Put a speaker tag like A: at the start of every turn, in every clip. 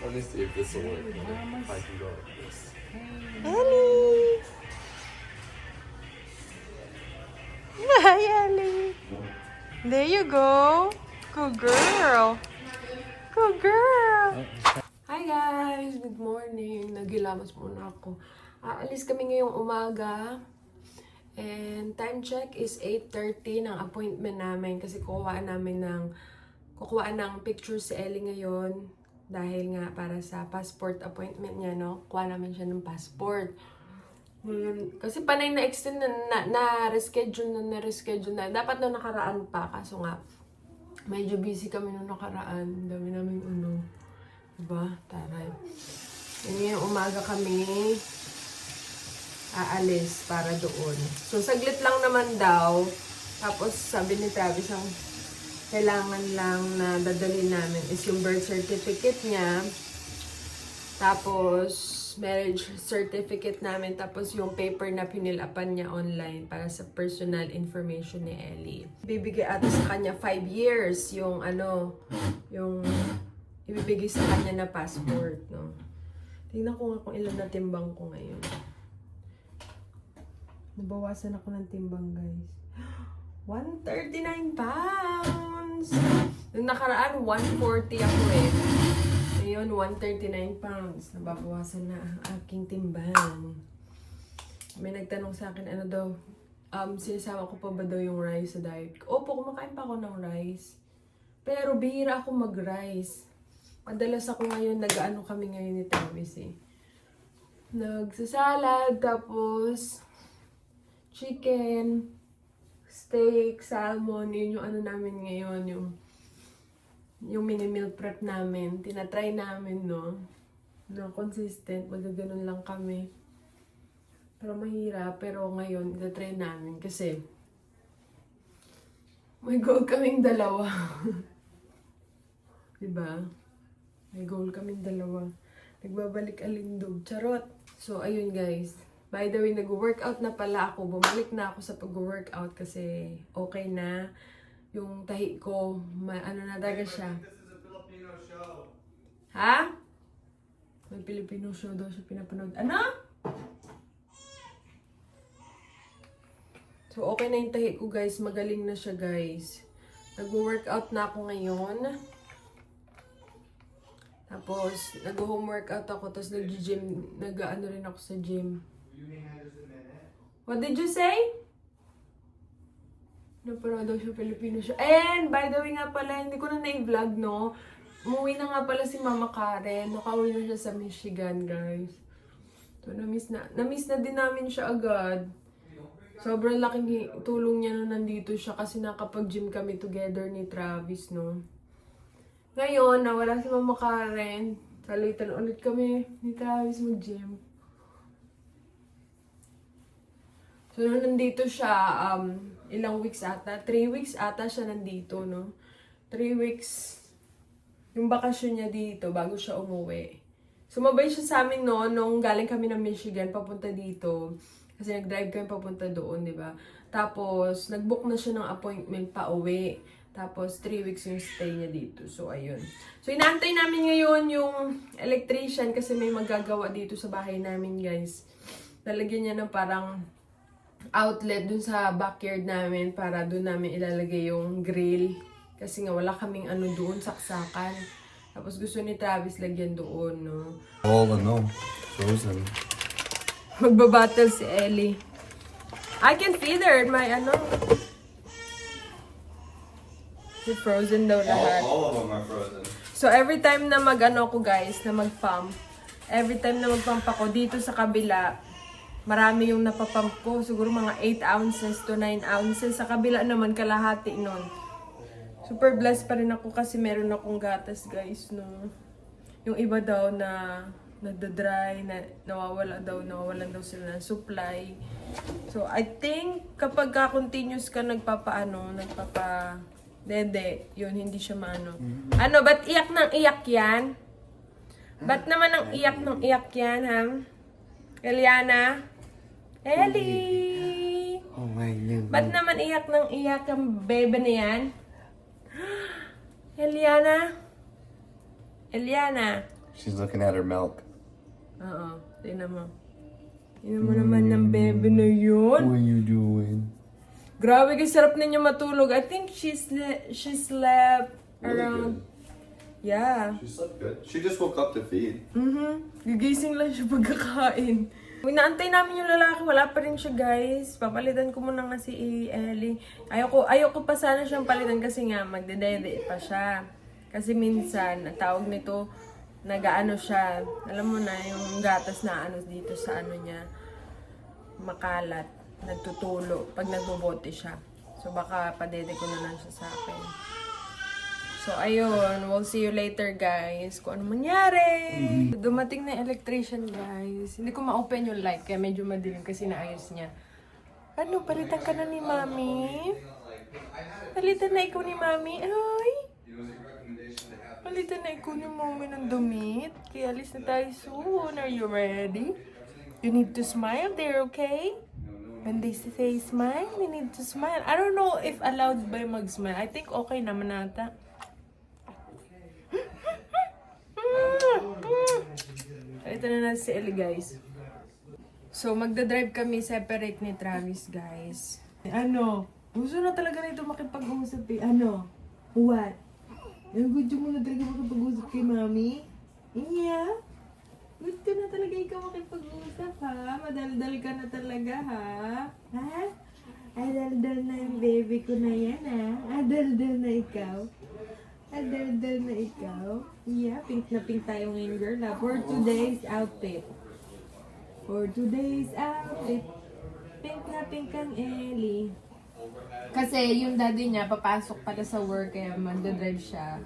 A: Let me see if this will work. If I can go like this.
B: Ellie! Hi, Ellie! There you go! Good girl! Good girl! Hi guys! Good morning! Nagilamas muna ako. Aalis kami ngayong umaga. And time check is 8:30 ng appointment namin kasi kukuhaan ng picture si Ellie ngayon dahil nga para sa passport appointment niya, no? Kuha namin siya ng passport. Kasi panay na-extend na-reschedule na. Dapat na nakaraan pa, kaso nga medyo busy kami nung nakaraan. Dami namin diba? Taray. Ngayong umaga kami aalis para doon. So, saglit lang naman daw. Tapos, sabi ni Travis, ang kailangan lang na dadalhin namin is yung birth certificate niya. Tapos, marriage certificate namin. Tapos, yung paper na pinilapan niya online para sa personal information ni Ellie. Bibigay ata sa kanya 5 years yung yung ibibigay sa kanya na passport, no? Tingnan ko nga kung ilan na timbang ko ngayon. Nabawasan ako ng timbang, guys. 139 pounds! Nung nakaraan, 140 ako eh. Ngayon, 139 pounds. Nababawasan na ang aking timbang. May nagtanong sa akin, ano daw, sinasama ko pa ba daw yung rice sa diet ko? Opo, kumakain pa ako ng rice. Pero bihira ako mag-rice. Madalas ako ngayon, nag-ano kami ngayon ni Travis eh. Nagsasalad, tapos chicken, steak, salmon, yun yung ano namin ngayon, yung mini meal prep namin. Tinatry namin, no? No, consistent, magaganon lang kami. Pero mahirap, pero ngayon, itatry namin kasi may goal kaming dalawa. Diba? May goal kaming dalawa. Nagbabalik alindog. Charot! So, ayun guys. By the way, nag-workout na pala ako. Bumalik na ako sa pag-workout kasi okay na. Yung tahi ko, ano na talaga siya.
A: This is a Filipino show.
B: Ha? May Filipino show daw siya pinapanood. Ano? So, okay na yung tahi ko, guys. Magaling na siya, guys. Nag-workout na ako ngayon. Tapos, nag-home workout ako. Tapos, nag-gym. Nag-ano rin ako sa gym. What did you say? Napanood daw siya Filipino siya. And, by the way nga pala, hindi ko na na-vlog, no? Umuwi na nga pala si Mama Karen. Nakauwi na siya sa Michigan, guys. So, na-miss na din namin siya agad. Sobrang laking tulong niya nung nandito siya kasi nakapag-gym kami together ni Travis, no? Ngayon, nawala si Mama Karen. Salitan ulit kami ni Travis mag-gym. So, nung nandito siya, ilang weeks ata? 3 weeks ata siya nandito, no? 3 weeks yung bakasyon niya dito bago siya umuwi. Sumabay siya sa amin noon nung galing kami ng Michigan papunta dito. Kasi nag-drive kami papunta doon, di ba? Tapos, nag-book na siya ng appointment pa uwi. Tapos, 3 weeks yung stay niya dito. So, ayun. So, inaantay namin ngayon yung electrician kasi may magagawa dito sa bahay namin, guys. Lalagyan niya ng parang outlet dun sa backyard namin para dun namin ilalagay yung grill. Kasi nga wala kaming ano doon, saksakan. Tapos gusto ni Travis lagyan doon, no?
A: All frozen.
B: Magbabattle si Ellie. I can feed her in my Si frozen daw lahat.
A: All of them are frozen.
B: So every time na ako guys, na mag-pump, every time na mag-pump ako dito sa kabila, marami yung napapump ko. Siguro mga 8 ounces to 9 ounces. Sa kabila naman, kalahati nun. Super blessed pa rin ako kasi meron akong gatas, guys, no? Yung iba daw na nagda-dry, nawawalan daw sila ng supply. So, I think, kapag continuous ka dede, yun, hindi siya maano. Ano, ba't iyak ng iyak yan? Ba't naman ang iyak ng iyak yan, ha? Eliana? Ellie!
A: Oh my God.
B: Ba't naman iyak ng iyak ang bebe na yan? Eliana? Eliana?
A: She's looking at her milk.
B: Oo, tingnan mo. Tingnan mo naman ng bebe na yun.
A: What are you doing?
B: Grabe, kasi sarap ninyo matulog. I think she slept
A: Really
B: around...
A: good.
B: Yeah.
A: She slept good. She just woke up to feed.
B: Gigising lang siya pagkakain. Inaantay namin yung lalaki. Wala pa rin siya, guys. Papalitan ko muna nga si Ellie. Ayoko pa sana siyang palitan kasi nga magdedede pa siya. Kasi minsan, ang tawag nito, nag-ano siya. Alam mo na, yung gatas na ano dito sa ano niya, makalat. Nagtutulo pag nagbobote siya. So baka padede ko na lang siya sa akin. So ayun, we'll see you later guys kung ano mangyari. Dumating na electrician guys. Hindi ko ma-open yung light kaya medyo madilim kasi naayos niya. Ano, palitan ka na ni Mami? Palitan na ikaw ni Mami? Ay! Palitan na ikaw ni Mami ng damit. Kaya alis na tayo soon. Are you ready? You need to smile there, okay? When they say smile, you need to smile. I don't know if allowed ba mag-smile. I think okay naman nata. Ito na natin si Ellie, guys. So, magdadrive kami separate ni Travis, guys. Ano? Gusto na talaga na ito makipag-usap eh. Ano? What? Gusto mo na talaga makipag-usap kay Mami? Yeah? Gusto na talaga ikaw makipag-usap, ha? Madaldal ka na talaga, ha? Ha? Adaldal na yung baby ko na yan, ha? Adaldal na ikaw? Adaldal na ikaw? Yeah, pink na pink tayo ngayon, girl, ha? For today's outfit. For today's outfit. Pink na pink ang Ellie. Kasi yung daddy niya, papasok pala sa work, kaya magdadrive siya.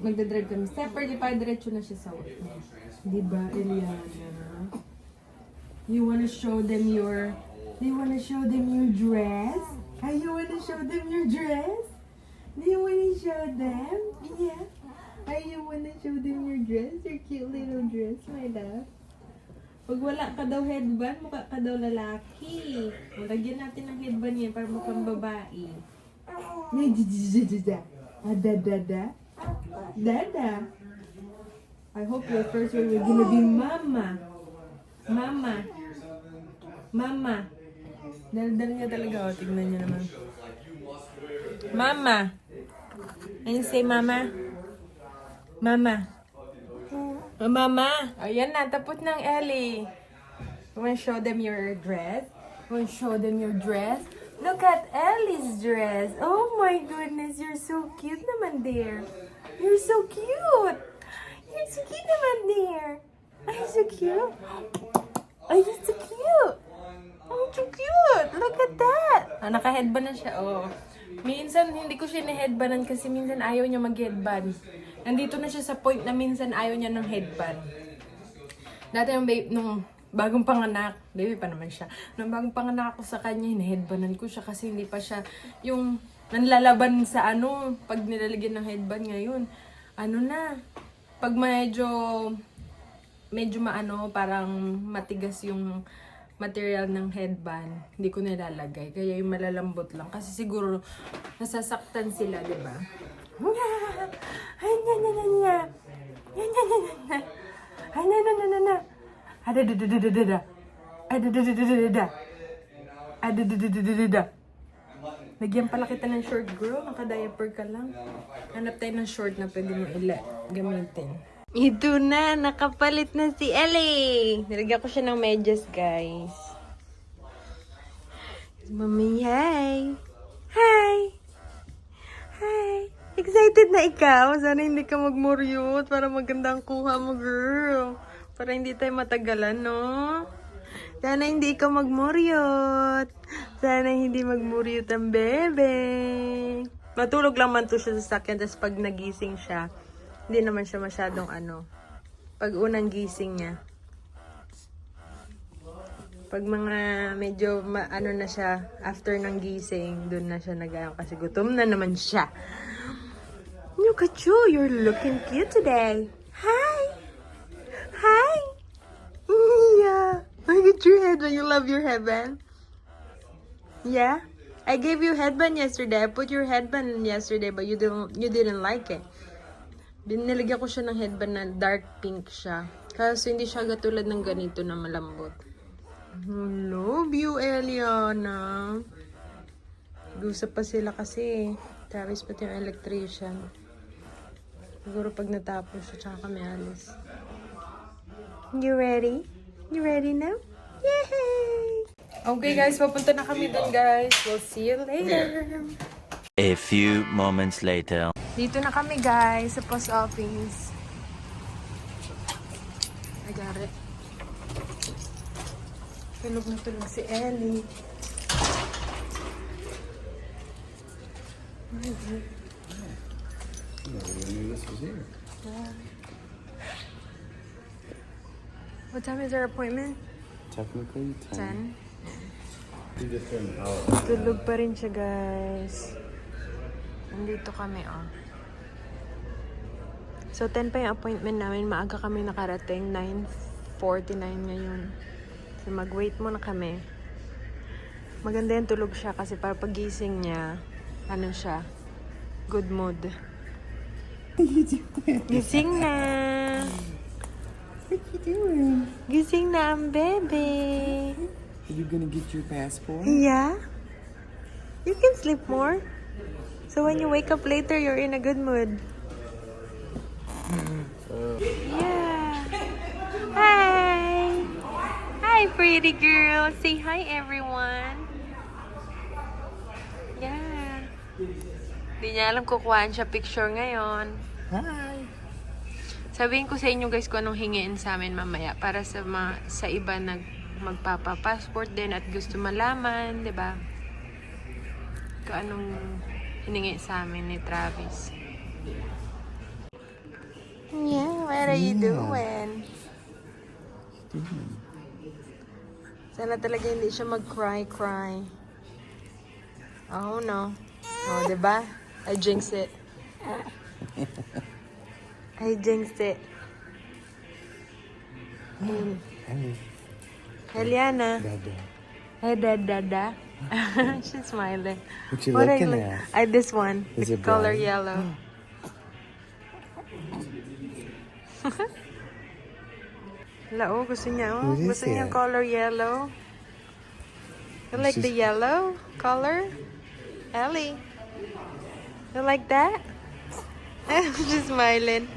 B: Magdadrive kami. Separately, pa diretso na siya sa work niya. Diba, Eliana? You wanna show them your... Do you wanna show them your dress? You wanna show them your dress? Do you wanna show them? Yeah. You wanna show them your dress? Your cute little dress, my love. Pag wala ka daw headband, mukha ka daw lalaki. Lagyan natin ng headband yan para mukhang babae. Dada. Dada. I hope your first word will gonna be Mama. Mama. Mama. Daldal niya talaga. O, tignan niyo naman. Mama. Can you say Mama? Mama. Mama. Ayan na. Tapos ng Ellie. You wanna show them your dress? You wanna show them your dress? Look at Ellie's dress. Oh my goodness. You're so cute naman there. You're so cute. You're so cute naman there. Are you so cute? Are you so cute? Oh, so cute. Look at that. Naka-headband na siya. Oh. Minsan, hindi ko siya na-headbandan kasi minsan ayaw niya mag-headband. Nandito na siya sa point na minsan ayaw niya ng headband. Dati yung babe, nung bagong panganak, baby pa naman siya. Nung bagong panganak ako sa kanya, hina-headbandan ko siya kasi hindi pa siya yung nanlalaban sa ano, pag nilalagyan ng headband ngayon. Ano na, pag medyo maano, parang matigas yung material ng headband, hindi ko nilalagay. Kaya yung malalambot lang. Kasi siguro, nasasaktan sila, di ba? Ay, Lagyan pala kita ng short, girl. Naka-diaper ka lang. Hanap tayo ng short na pwede mo gamitin. Ito na, nakapalit na si Ellie. Nilagyan ko siya ng medyas, guys. Mami, hi! Hi! Hi! Excited na ikaw? Sana hindi ka magmuryot para maganda ang kuha mo, girl. Para hindi tayo matagalan, no? Sana hindi ka magmuryot. Sana hindi magmuryot ang bebe. Matulog lang man to siya sa sakyan, tapos pag nagising siya, hindi naman siya masyadong ano. Pag unang gising niya. Pag mga medyo ano na siya, after ng gising, dun na siya nag-ano kasi gutom na naman siya. Look at you, you're looking cute today. Hi! Hi! Yeah. Look at your headband. You love your headband? Yeah? I gave you headband yesterday. I put your headband yesterday, but you didn't like it. Binilagyan ko siya ng headband na dark pink siya. Kaso hindi siya katulad ng ganito na malambot. Love you, Eliana. Usap pa sila kasi. Travis pati yung electrician. Siguro pag natapos siya, tsaka kami alis. You ready? You ready now? Yay! Okay guys, papunta na kami dun guys. We'll see you later.
C: A few moments later.
B: Dito na kami guys sa post office. I got it. Tulog na tulog si Ellie.
A: I knew this was here.
B: What time is our appointment?
A: Technically 10.
B: 10.
A: You just turned out.
B: Tulog pa rin siya guys. Nandito kami oh. So 10 pa yung appointment namin. Maaga kami nakarating. 9:49 ngayon. So mag-wait muna kami. Maganda yung tulog siya kasi para pagising niya, ano siya, good mood. Gising na!
A: What you doing?
B: Gising na ang bebe!
A: Are you gonna get your passport?
B: Yeah? You can sleep more. So when you wake up later, you're in a good mood. Yeah. Hi. Hi, pretty girl. Say hi, everyone. Yeah. Hindi niya alam kukuhaan siya picture ngayon.
A: Hi.
B: Sabihin ko sa inyo guys kung anong hingiin sa amin mamaya para sa sa iba magpapa-passport din at gusto malaman, 'di ba? Kung anong hiningi sa amin ni Travis. Yeah, what are you doing? Sana talaga hindi siya mag-cry. Oh no. Oh, 'di ba? I jinxed it. I jinxed it. Eliana.
A: Dada.
B: Hey, Dada. She's smiling.
A: What you
B: What are
A: looking
B: you
A: at?
B: this one.
A: Is
B: The
A: it
B: color
A: brown?
B: yellow. Hala, oh, gusto niya, oh.
A: What is
B: Gusto niya
A: it?
B: yung color yellow. You like
A: This
B: the
A: is-
B: yellow color? Ellie. You like that? She's smiling.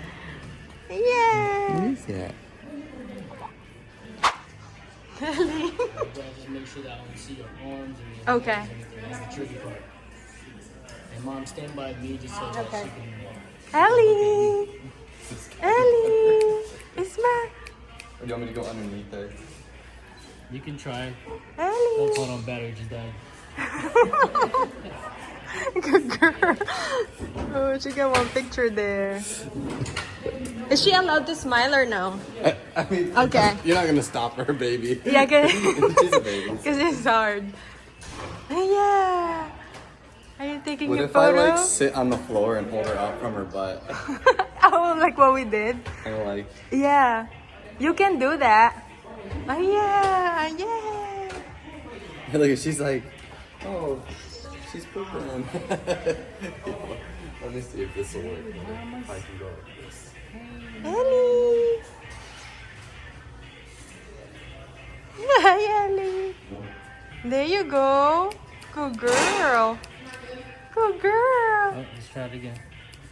B: Yeah.
A: What is that?
D: Just make sure that I don't see your arms and your
B: Okay.
D: legs or anything. That's the tricky part. And mom, stand by me just so that
B: Okay.
D: she can.
B: Ellie. Ellie. Smile.
A: Or do you want me to go underneath there?
D: You can try. Oh,
B: Ellie.
D: hold on, battery just died.
B: Good girl. Oh, she got one picture there. Is she allowed to smile or no?
A: I mean,
B: Okay.
A: you're not gonna stop her, baby.
B: Yeah,
A: She's a baby.
B: because it's hard. Yeah. Are you taking
A: What
B: a
A: if I
B: photo?
A: like sit on the floor and hold her up from her butt?
B: Oh, like what we did?
A: And like,
B: Yeah. You can do that. Oh, yeah. Yeah.
A: look, she's like, oh, she's pooping. Let me see if this will work. If I can go like this.
B: Ellie. Hi, Ellie. There you go. Good girl. Good girl.
D: Oh, let's try it again.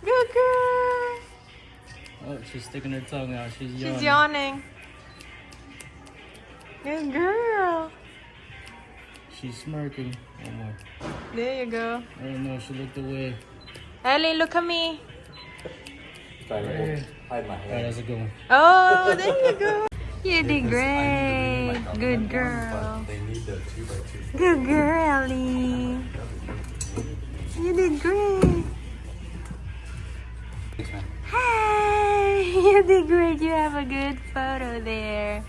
B: Good girl.
D: Oh, she's sticking her tongue out. She's yawning.
B: She's yawning. Good girl.
D: She's smirking. One more.
B: There you go.
D: Oh no, she looked away.
B: Ellie, look at me.
A: Trying to hide my
D: Alright,
A: head.
D: that's a good one.
B: Oh, there you go. You did
A: Because I need to
B: great.
A: renew my
B: Good
A: government
B: girl.
A: one, but they need the 2x2.
B: Good girl, Ellie. You did great.
A: Thanks, man.
B: Hi. You did great. You have a good photo there.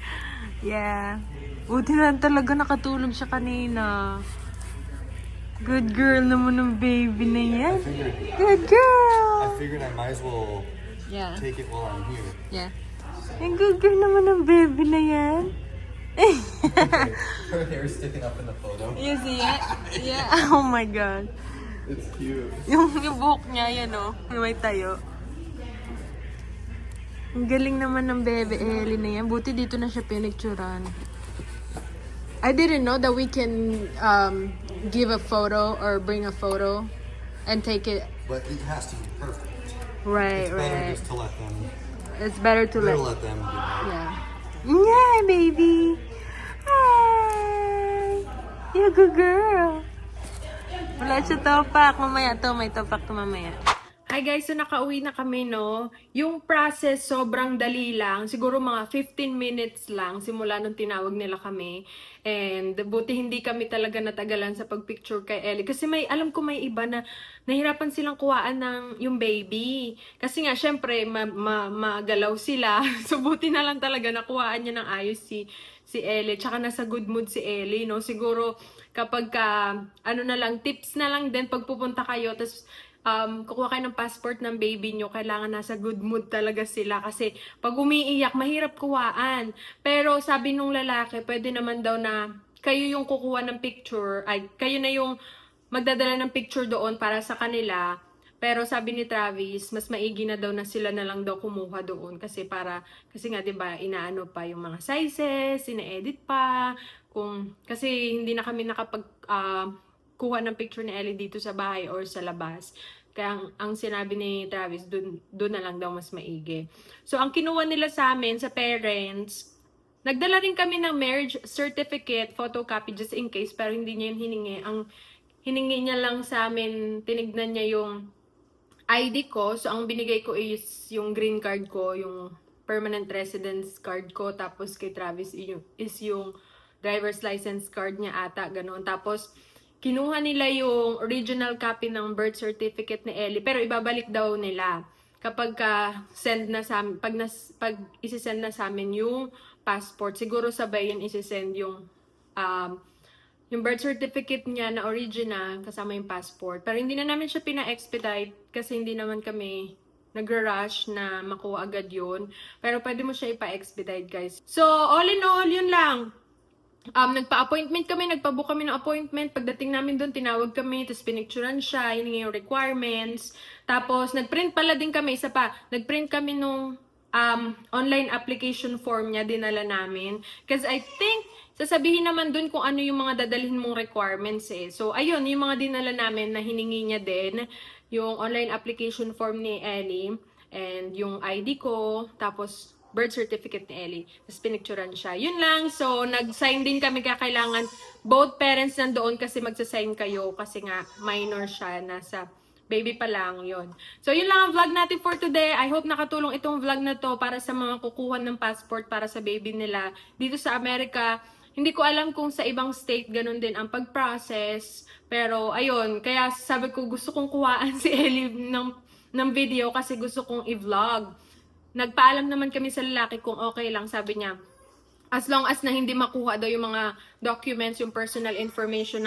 B: Yeah. Buti na lang talaga nakatulog siya kanina. Good girl naman ng baby na yan. Good girl.
A: figured I might as well
B: Yeah.
A: take it while I'm here.
B: Yeah. Ang good girl naman ng baby na yan.
A: Her hair's sticking up in the photo.
B: You see it? Yeah. Oh my God.
A: It's cute.
B: Yung buhok niya, yan o. Yung may tayo. Ang galing naman ng bebe Ellie na yan. Buti dito na siya pinicturan. I didn't know that we can give a photo or bring a photo and take it.
A: But it has to be perfect.
B: Right,
A: Better
B: right.
A: just to let them.
B: It's better to
A: Better
B: let.
A: let them do that.
B: Yeah. Yeah, baby. Hi. You good girl. Wala siya topak. Mamaya to. May topak to mamaya. Hi guys, so nakauwi na kami, no? Yung process sobrang dali lang. Siguro mga 15 minutes lang simula nung tinawag nila kami. And buti hindi kami talaga natagalan sa pagpicture kay Ellie. Kasi alam ko may iba na nahirapan silang kuhaan ng yung baby. Kasi nga, syempre, magalaw sila. So buti na lang talaga nakuhaan niya ng ayos si Ellie. Tsaka nasa good mood si Ellie, no? Siguro kapag tips na lang din pagpupunta kayo, tas kukuha kayo ng passport ng baby nyo, kailangan nasa good mood talaga sila kasi pag umiiyak, mahirap kuhaan. Pero sabi nung lalaki, pwede naman daw na kayo yung kukuha ng picture, ay kayo na yung magdadala ng picture doon para sa kanila. Pero sabi ni Travis, mas maigi na daw na sila na lang daw kumuha doon kasi nga 'di ba, inaano pa yung mga sizes, ina-edit pa, kasi hindi na kami kuha ng picture ni Ellie dito sa bahay or sa labas. Kaya ang sinabi ni Travis, doon na lang daw mas maigi. So, ang kinuha nila sa amin, sa parents, nagdala rin kami ng marriage certificate, photocopy just in case, pero hindi niya yung hiningi. Ang hiningi niya lang sa amin, tinignan niya yung ID ko. So, ang binigay ko is yung green card ko, yung permanent residence card ko. Tapos kay Travis is yung driver's license card niya ata, ganoon. Tapos, kinuha nila yung original copy ng birth certificate ni Ellie, pero ibabalik daw nila kapag send na sa amin, pag isi-send na sa amin yung passport. Siguro sabay yun isi-send yung birth certificate niya na original kasama yung passport. Pero hindi na namin siya pina-expedite kasi hindi naman kami nag-rush na makuha agad yun. Pero pwede mo siya ipa-expedite, guys. So, all in all, yun lang. Nagpa-appointment kami, nagpa-book kami ng appointment. Pagdating namin doon, tinawag kami, tapos pinicturean siya, yun yung requirements. Tapos, nagprint pala din kami, isa pa, nagprint kami nung online application form niya, dinala namin. Because I think, sasabihin naman doon kung ano yung mga dadalhin mong requirements eh. So, ayun, yung mga dinala namin na hiningi niya din, yung online application form ni Ellie, and yung ID ko, tapos birth certificate ni Ellie. Tapos pinicturean siya. Yun lang. So, nag-sign din kami kailangan both parents nandoon kasi magsasign kayo kasi nga minor siya. Nasa baby pa lang yun. So, yun lang ang vlog natin for today. I hope nakatulong itong vlog na to para sa mga kukuha ng passport para sa baby nila dito sa Amerika. Hindi ko alam kung sa ibang state ganun din ang pag-process. Pero, ayun. Kaya sabi ko gusto kong kuhaan si Ellie ng video kasi gusto kong i-vlog. Nagpaalam naman kami sa lalaki kung okay lang, sabi niya. As long as na hindi makuha daw yung mga documents, yung personal information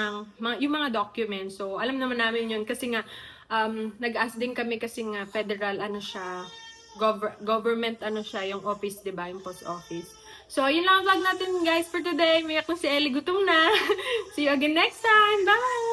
B: yung mga documents. So, alam naman namin yun kasi nga, nag-ask din kami kasi nga federal, government, yung office, diba? Yung post office. So, yun lang ang vlog natin, guys, for today. Mayak na si Ellie, gutom na. See you again next time. Bye!